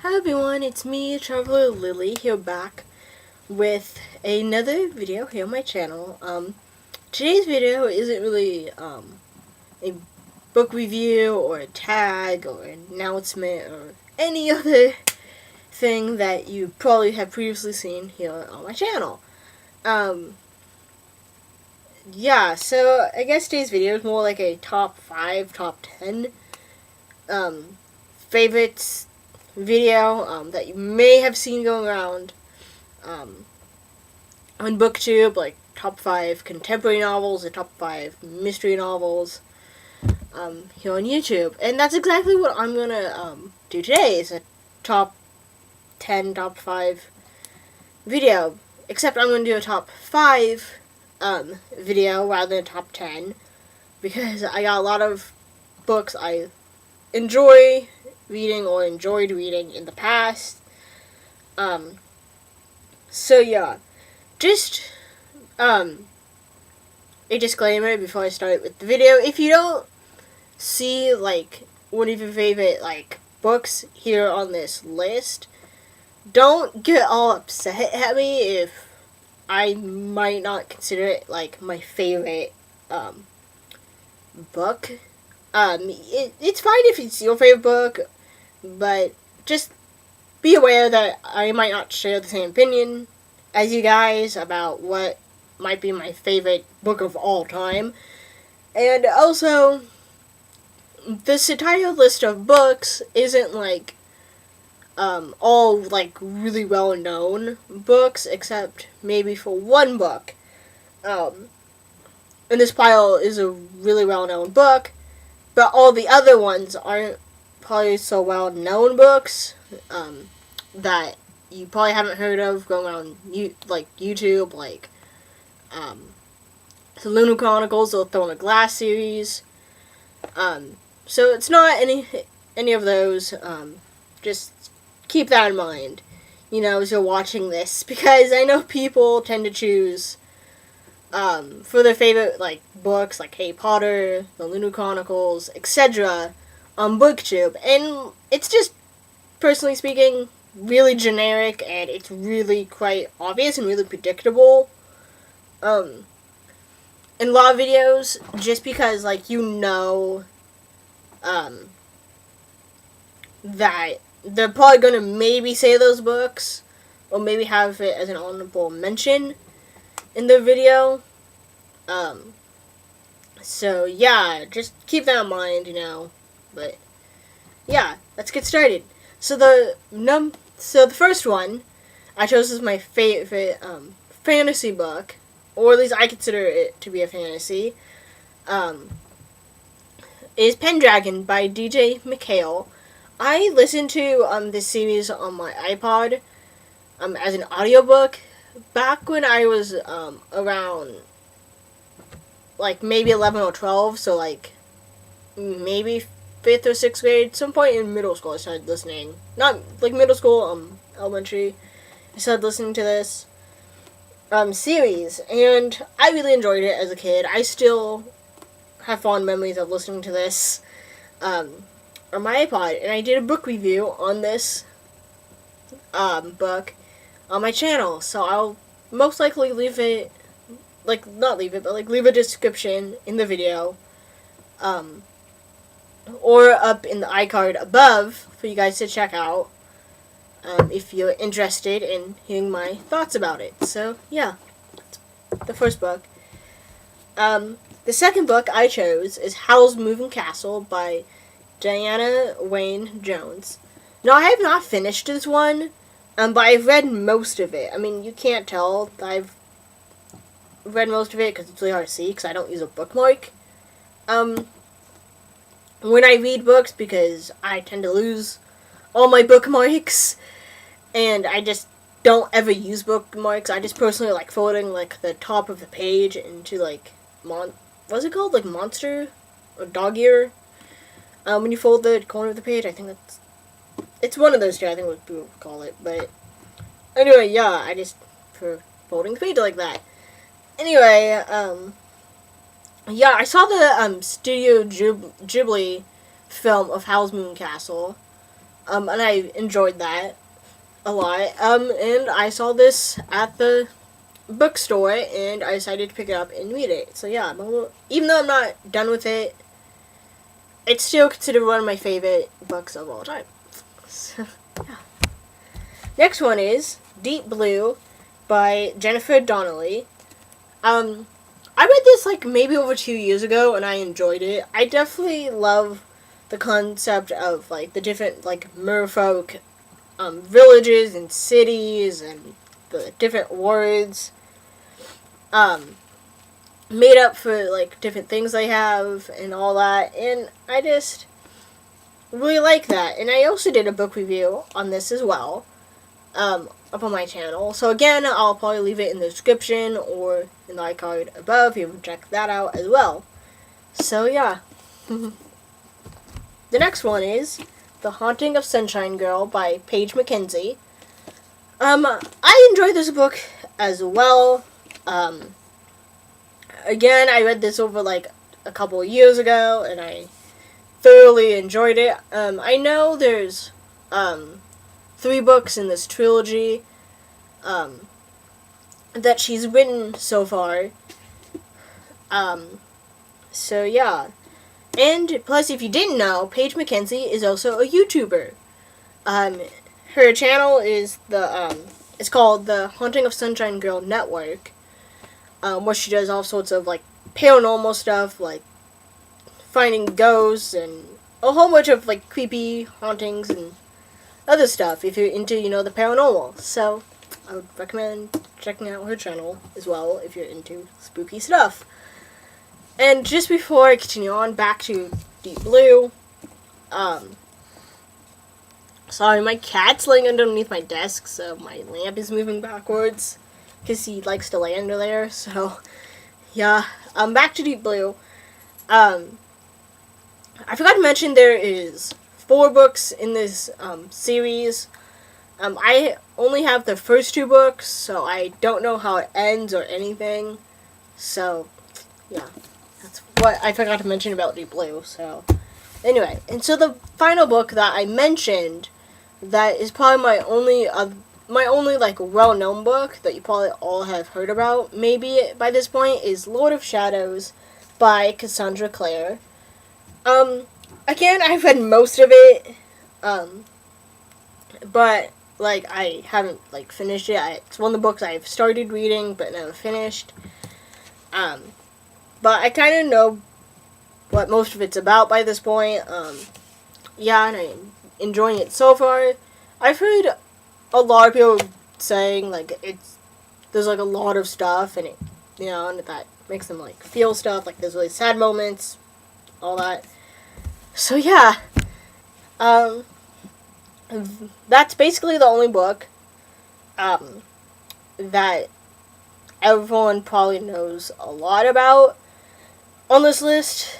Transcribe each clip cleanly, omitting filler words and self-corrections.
Hi everyone, it's me, Traveler Lily, here back with another video here on my channel. Today's video isn't really a book review or a tag or an announcement or any other thing that you probably have previously seen here on my channel. Yeah, so I guess today's video is more like a top 5, top 10 favorites video that you may have seen going around on BookTube, like top 5 contemporary novels or top 5 mystery novels here on YouTube. And that's exactly what I'm gonna do today, is a top 10, top 5 video. Except I'm gonna do a top 5 video rather than a top 10, because I got a lot of books I enjoy reading or enjoyed reading in the past. So yeah, just a disclaimer before I start with the video. If you don't see like one of your favorite like books here on this list, don't get all upset at me if I might not consider it like my favorite book. It's fine if it's your favorite book, but just be aware that I might not share the same opinion as you guys about what might be my favorite book of all time. And also, this entire list of books isn't like all like really well known books, except maybe for one book. And this pile is a really well known book, but all the other ones aren't probably so well known books that you probably haven't heard of going on YouTube, like the Lunar Chronicles or Throne of Glass series. So it's not any of those. Just keep that in mind, as you're watching this, because I know people tend to choose for their favorite like books like Harry Potter, the Lunar Chronicles, etc. on BookTube, and it's just, personally speaking, really generic, and it's really quite obvious and really predictable in a lot of videos, just because like that they're probably gonna maybe say those books or maybe have it as an honorable mention in the video. So yeah, just keep that in mind, but yeah, let's get started. So the first one I chose as my favorite fantasy book, or at least I consider it to be a fantasy, is Pendragon by DJ McHale. I listened to this series on my iPod as an audiobook back when I was around like maybe 11 or 12, so like maybe 5th or 6th grade, some point in middle school I started listening. Not like middle school, elementary. I started listening to this series, and I really enjoyed it as a kid. I still have fond memories of listening to this on my iPod, and I did a book review on this book on my channel, so I'll most likely leave it, leave a description in the video, or up in the iCard above for you guys to check out, if you're interested in hearing my thoughts about it. So, yeah, the first book. The second book I chose is Howl's Moving Castle by Diana Wynne Jones. Now, I have not finished this one, but I've read most of it. I mean, you can't tell that I've read most of it because it's really hard to see because I don't use a bookmark when I read books, because I tend to lose all my bookmarks, and I just don't ever use bookmarks. I just personally like folding like the top of the page into like what's it called, like monster or dog ear, when you fold the corner of the page. I think it's one of those two, I think what people call it. But anyway, yeah, I just for folding the page like that. Anyway, yeah, I saw the Studio Ghibli film of Howl's Moving Castle, And I enjoyed that a lot. And I saw this at the bookstore, and I decided to pick it up and read it. So yeah, even though I'm not done with it, it's still considered one of my favorite books of all time. So, yeah. Next one is Deep Blue by Jennifer Donnelly. I read this like maybe over 2 years ago, and I enjoyed it. I definitely love the concept of like the different like merfolk villages and cities and the different words made up for like different things they have and all that, and I just really like that. And I also did a book review on this as well, up on my channel. So again, I'll probably leave it in the description or in the iCard above. You can check that out as well. So yeah. The next one is The Haunting of Sunshine Girl by Paige McKenzie. I enjoyed this book as well. Again, I read this over like a couple of years ago, and I thoroughly enjoyed it. I know there's 3 books in this trilogy that she's written so far. So yeah. And plus, if you didn't know, Paige McKenzie is also a YouTuber. Her channel is it's called the Haunting of Sunshine Girl Network, where she does all sorts of like paranormal stuff, like finding ghosts and a whole bunch of like creepy hauntings and other stuff if you're into, the paranormal. So I would recommend checking out her channel as well if you're into spooky stuff. And just before I continue on, back to Deep Blue, sorry, my cat's laying underneath my desk, so my lamp is moving backwards, because he likes to lay under there, so, yeah. Back to Deep Blue. I forgot to mention there is 4 books in this, series. I only have the first 2 books, so I don't know how it ends or anything, so, yeah. That's what I forgot to mention about Deep Blue, so, anyway. And so the final book that I mentioned, that is probably my only like well-known book that you probably all have heard about maybe by this point, is Lord of Shadows by Cassandra Clare. Again, I've read most of it, but like I haven't like finished it. It's one of the books I've started reading but never finished. But I kind of know what most of it's about by this point. Yeah, and I'm enjoying it so far. I've heard a lot of people saying like there's like a lot of stuff and it, and that makes them like feel stuff, like there's really sad moments, all that. So yeah, that's basically the only book that everyone probably knows a lot about on this list.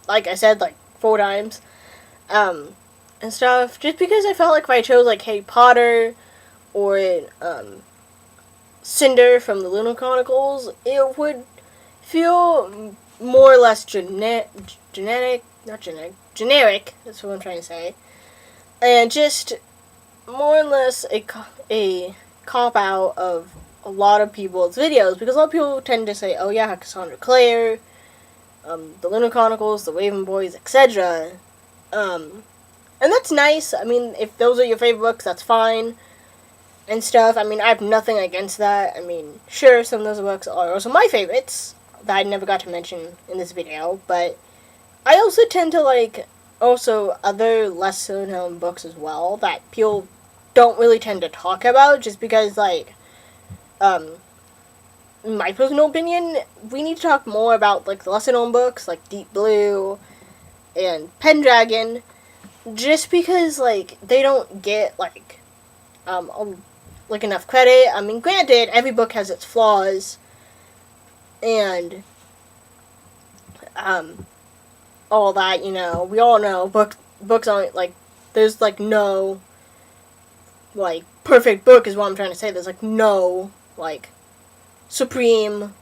Like I said, like 4 times, and stuff, just because I felt like if I chose like Harry Potter or Cinder from the Lunar Chronicles, it would feel more or less generic, that's what I'm trying to say, and just more or less a cop-out of a lot of people's videos, because a lot of people tend to say, oh yeah, Cassandra Clare, the Lunar Chronicles, the Raven Boys, etc., and that's nice. I mean, if those are your favorite books, that's fine, and stuff. I mean, I have nothing against that. I mean, sure, some of those books are also my favorites that I never got to mention in this video, but I also tend to like also other lesser-known books as well that people don't really tend to talk about, just because, like, in my personal opinion, we need to talk more about, like, the lesser-known books, like Deep Blue and Pendragon, just because, like, they don't get, like enough credit. I mean, granted, every book has its flaws, and, all that, we all know, books aren't, like, there's, like, no, like, perfect book is what I'm trying to say. There's, like, no, like, supreme,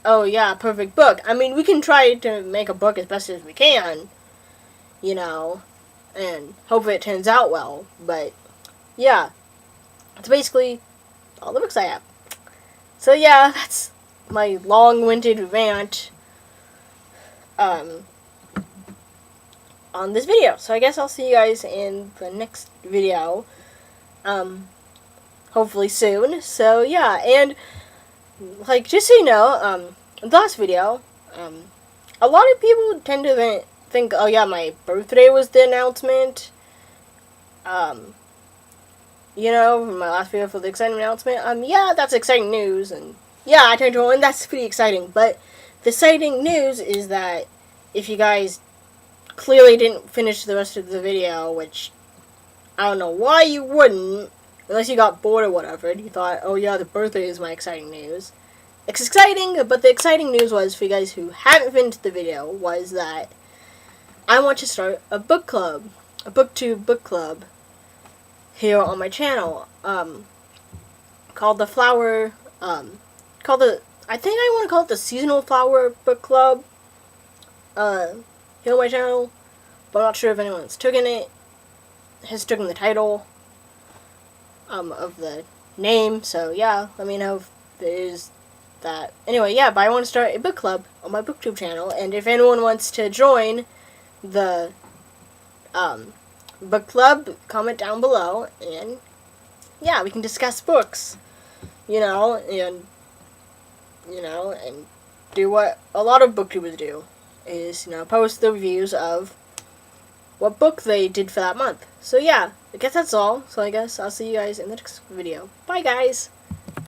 oh, yeah, perfect book. I mean, we can try to make a book as best as we can, and hopefully it turns out well. But yeah, that's basically all the books I have. So yeah, that's my long-winded rant on this video. So I guess I'll see you guys in the next video, hopefully soon. So yeah, and like, just so you know, in the last video, a lot of people tend to think, oh yeah, my birthday was the announcement. You know, my last video for the exciting announcement. Yeah, that's exciting news, and yeah, I turned 21. That's pretty exciting. But the exciting news is that if you guys clearly didn't finish the rest of the video, which I don't know why you wouldn't, unless you got bored or whatever, and you thought, oh yeah, the birthday is my exciting news. It's exciting, but the exciting news was, for you guys who haven't finished the video, was that I want to start a book club, a booktube book club, here on my channel, called the Flower, I think I want to call it the Seasonal Flower Book Club, here on my channel, but I'm not sure if anyone's has taken the title, of the name, so yeah, let me know if there is that. Anyway, yeah, but I want to start a book club on my booktube channel, and if anyone wants to join the, book club, comment down below, and yeah, we can discuss books, and do what a lot of booktubers do, is, post the reviews of what book they did for that month. So yeah, I guess that's all. So I guess I'll see you guys in the next video. Bye guys!